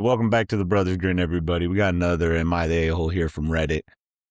Welcome back to the Brothers Grin, everybody. We got another Am I the A-hole here from Reddit.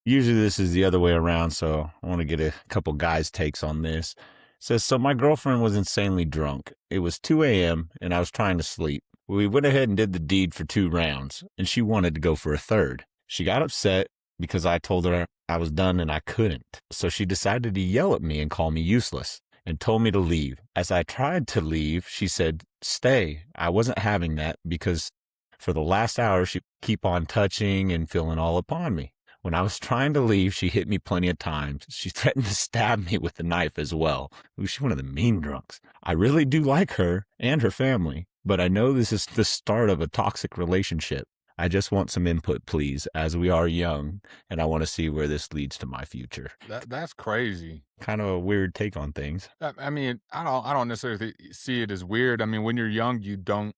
Usually this is the other way around, so I want to get a couple guys' takes on this. It says, so my girlfriend was insanely drunk. It was 2 a.m. and I was trying to sleep. We went ahead and did the deed for 2 rounds, and she wanted to go for a third. She got upset because I told her I was done and I couldn't. So she decided to yell at me and call me useless and told me to leave. As I tried to leave, she said, stay. I wasn't having that because for the last hour, she'd keep on touching and feeling all upon me. When I was trying to leave, she hit me plenty of times. She threatened to stab me with a knife as well. Ooh, she's one of the mean drunks. I really do like her and her family, but I know this is the start of a toxic relationship. I just want some input, please, as we are young, and I want to see where this leads to my future. That's crazy. Kind of a weird take on things. I mean, I don't necessarily see it as weird. I mean, when you're young, you don't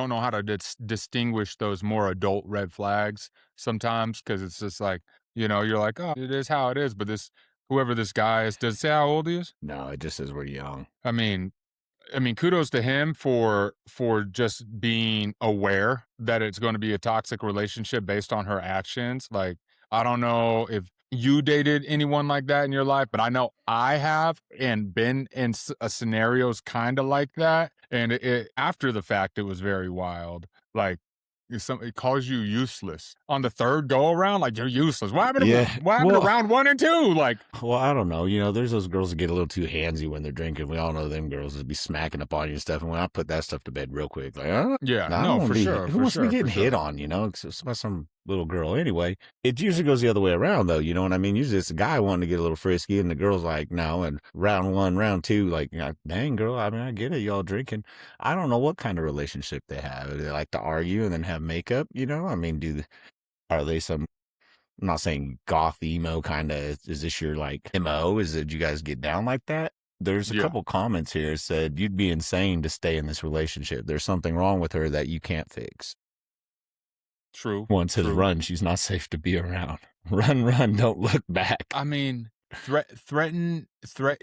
know how to distinguish those more adult red flags sometimes because it's just like, you're like, oh, it is how it is. But whoever this guy is, does it say how old he is? No, it just says we're young. I mean, kudos to him for just being aware that it's going to be a toxic relationship based on her actions. Like, I don't know if you dated anyone like that in your life, but I know I have and been in scenarios kind of like that. And after the fact, it was very wild. Like, it calls you useless on the third go around. Like, you're useless. What happened? What happened to round 1 and 2? Like, well, I don't know. There's those girls that get a little too handsy when they're drinking. We all know them girls that be smacking up on you and stuff. And when I put that stuff to bed real quick, like, yeah, no, no, for sure. Who wants to be getting hit sure. on? It's by some little girl anyway. It usually goes the other way around, though. You know what I mean? Usually it's a guy wanting to get a little frisky, and the girl's like, no. And round 1, round 2, like, dang, girl. I mean, I get it. Y'all drinking. I don't know what kind of relationship they have. Do they like to argue and then have makeup? I mean, are they some? I'm not saying goth emo kind of. Is this your like MO? Is it you guys get down like that? There's a Yeah, couple comments here said you'd be insane to stay in this relationship. There's something wrong with her that you can't fix. true. One says, True. run. She's not safe to be around. Run. Don't look back. I mean,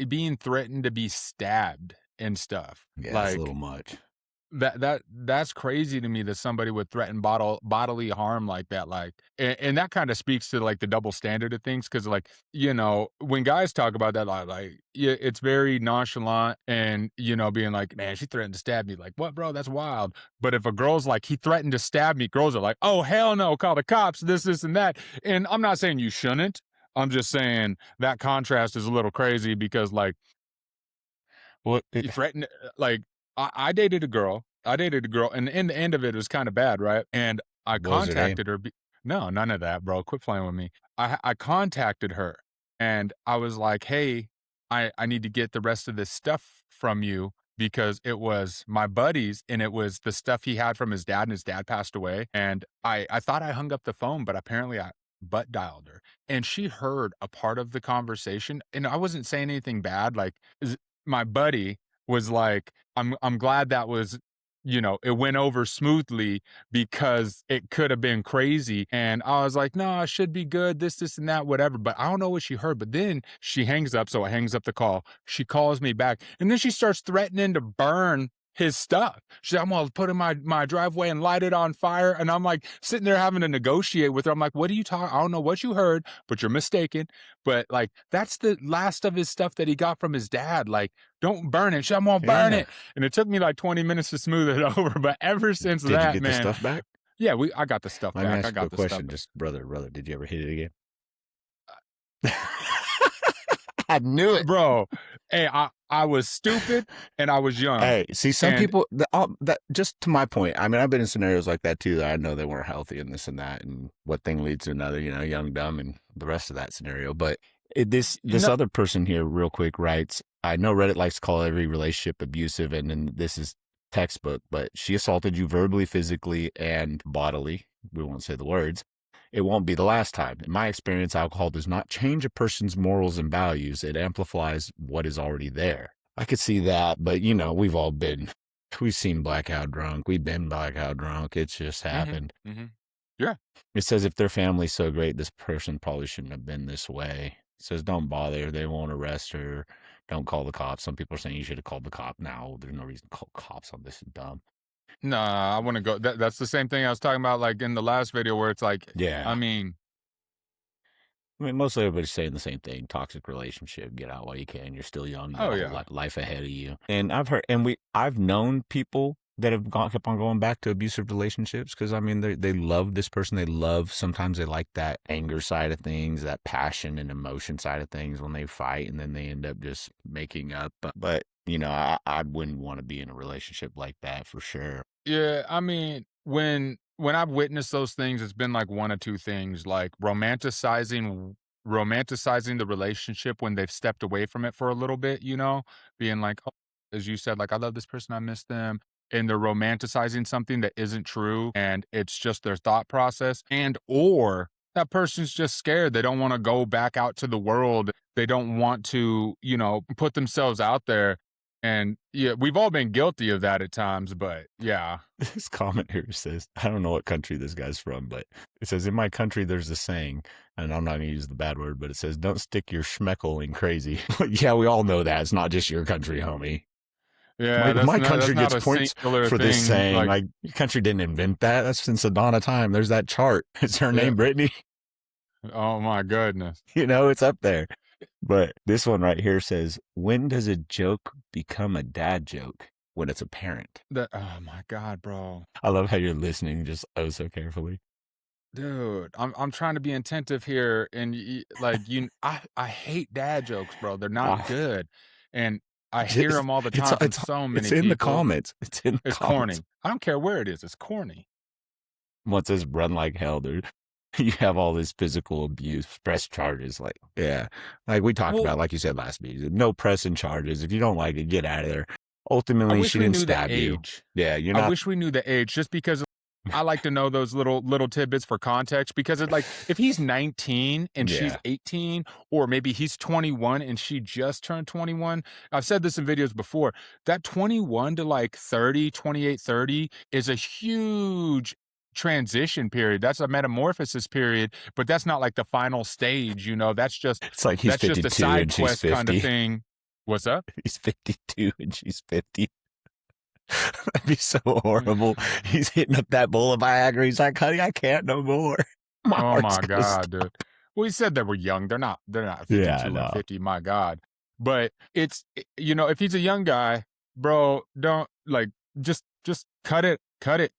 being threatened to be stabbed and stuff. Yeah, that's a Like, little much. that's crazy to me that somebody would threaten bodily harm like that. Like, and that kind of speaks to like the double standard of things. Cause like, when guys talk about that, yeah, it's very nonchalant and, being like, man, she threatened to stab me. Like, what, bro? That's wild. But if a girl's like, he threatened to stab me, girls are like, oh, hell no, call the cops, this, and that. And I'm not saying you shouldn't. I'm just saying that contrast is a little crazy because like, What? you threatened, like, I dated a girl. And in the end of it was kind of bad, right? And I What was her name? contacted her. No, none of that, bro. Quit playing with me. I contacted her and I was like, hey, I need to get the rest of this stuff from you because it was my buddy's and it was the stuff he had from his dad and his dad passed away. And I thought I hung up the phone, but apparently I butt dialed her and she heard a part of the conversation and I wasn't saying anything bad. Like, my buddy was like, I'm glad that was, it went over smoothly because it could have been crazy. And I was like, no, I should be good, this, and that, whatever. But I don't know what she heard. But then she hangs up. So I hangs up the call. She calls me back. And then she starts threatening to burn his stuff. She's like, I'm gonna put in my driveway and light it on fire. And I'm like sitting there having to negotiate with her. I'm like, what are you talking? I don't know what you heard, but you're mistaken. But like, that's the last of his stuff that he got from his dad. Like, don't burn it. She's like, I'm gonna burn it. And it took me like 20 minutes to smooth it over. But ever since Did you that, get the man, stuff back? yeah, I got the stuff Let me back. ask I you a got quick the stuff question. back. Just brother, did you ever hit it again? I knew it. Bro, hey, I was stupid and I was young. Hey, see, some And people that just to my point. I mean, I've been in scenarios like that too. That I know they weren't healthy and this and that, and what thing leads to another. Young, dumb, and the rest of that scenario. But this no, other person here, real quick, writes. I know Reddit likes to call every relationship abusive, and then this is textbook. But she assaulted you verbally, physically, and bodily. We won't say the words. It won't be the last time. In my experience, alcohol does not change a person's morals and values. It amplifies what is already there. I could see that, but we've seen blackout drunk. We've been blackout drunk. It's just happened. mm-hmm. Yeah. It says if their family's so great, this person probably shouldn't have been this way. It says don't bother. They won't arrest her. Don't call the cops. Some people are saying you should have called the cop. Now there's no reason to call cops on this. Is dumb. Nah, I wouldn't go that's the same thing I was talking about, like, in the last video where it's like, I Yeah. mean I mean, mostly everybody's saying the same thing. Toxic relationship. Get out while you can. You're still young. You got oh, a whole yeah. life ahead of you. And I've known people that have kept on going back to abusive relationships because I mean, they love this person. Sometimes they like that anger side of things, that passion and emotion side of things when they fight, and then they end up just making up. But you know, I wouldn't want to be in a relationship like that for sure. Yeah, I mean, when I've witnessed those things, it's been like one or two things, like romanticizing the relationship when they've stepped away from it for a little bit, being like, oh, as you said, like I love this person, I miss them. And they're romanticizing something that isn't true and it's just their thought process. And or that person's just scared. They don't want to go back out to the world. They don't want to, put themselves out there. And yeah, we've all been guilty of that at times, but yeah. This comment here says, I don't know what country this guy's from, but it says, in my country, there's a saying, and I'm not going to use the bad word, but it says, don't stick your schmeckle in crazy. Yeah, we all know that. It's not just your country, homie. Yeah, My that's country not gets a points singular for this thing, saying. like Like, your country didn't invent that. That's since the dawn of time. There's that chart. Is her yeah. name Brittany? Oh my goodness. It's up there. But this one right here says, when does a joke become a dad joke? When it's apparent. Oh my god, bro. I love how you're listening just oh so carefully. Dude, I'm trying to be attentive here and like I hate dad jokes, bro. They're not I good. And I hear just them all the time from so it's many in the people. comments. It's in the It's comments. corny. I don't care where it is. It's corny. What says run like hell, dude. You have all this physical abuse, press charges. Like, yeah. Like we talked Well, about, like you said last week, no pressing charges. If you don't like it, get out of there. I Ultimately, wish she we didn't knew the stab you. age. Yeah, you're I not. wish we knew the age just because I like to know those little tidbits for context because it's like if he's 19 and she's Yeah. 18 or maybe he's 21 and she just turned 21. I've said this in videos before. That 21 to like 30, 28, 30 is a huge transition period. That's a metamorphosis period, but that's not like the final stage, That's just It's like he's that's just a 52 side and she's quest kind of 50. thing. What's up? He's 52 and she's 50. That'd be so horrible. He's hitting up that bowl of Viagra. He's like, honey, I can't no more. My Oh heart's my gonna god, stop. dude. Well, he said they were young. They're not Yeah, 52 and no. 50, my god. But if he's a young guy, bro, don't like just cut it.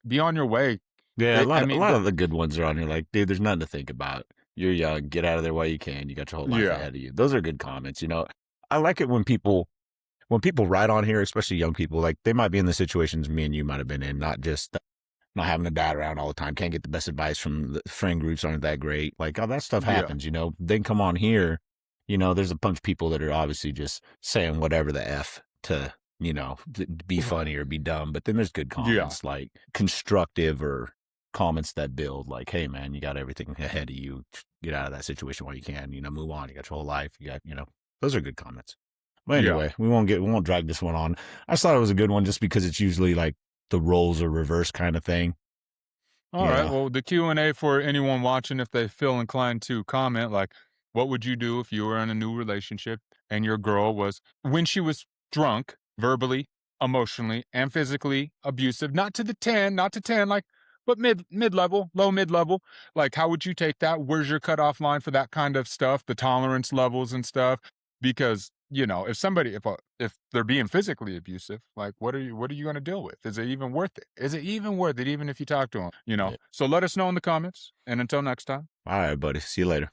Be on your way. Yeah, I a mean, lot of the good ones are on here. Like, dude, there's nothing to think about. You're young. Get out of there while you can. You got your whole life yeah. ahead of you. Those are good comments. I like it when people write on here, especially young people. Like they might be in the situations me and you might have been in, not just not having a dad around all the time. Can't get the best advice from the friend groups. Aren't that great? Like all that stuff Yeah. happens. They come on here. There's a bunch of people that are obviously just saying whatever the f to be funny or be dumb. But then there's good Yeah. comments like constructive or comments that build. Like, hey man, you got everything ahead of you. Get out of that situation while you can. Move on. You got your whole life. You got those are good comments. But Yeah. anyway, we won't drag this one on. I just thought it was a good one just because it's usually like the roles are reversed kind of thing. All You right. know, Well, the Q&A for anyone watching, if they feel inclined to comment, like, what would you do if you were in a new relationship and your girl was, when she was drunk, verbally, emotionally, and physically abusive, not to 10, like, but mid level, low mid level. Like, how would you take that? Where's your cutoff line for that kind of stuff, the tolerance levels and stuff? Because if they're being physically abusive, like what are you going to deal with? Is it even worth it? Is it even worth it even if you talk to them? yeah. So let us know in the comments, and until next time. All right, buddy. See you later.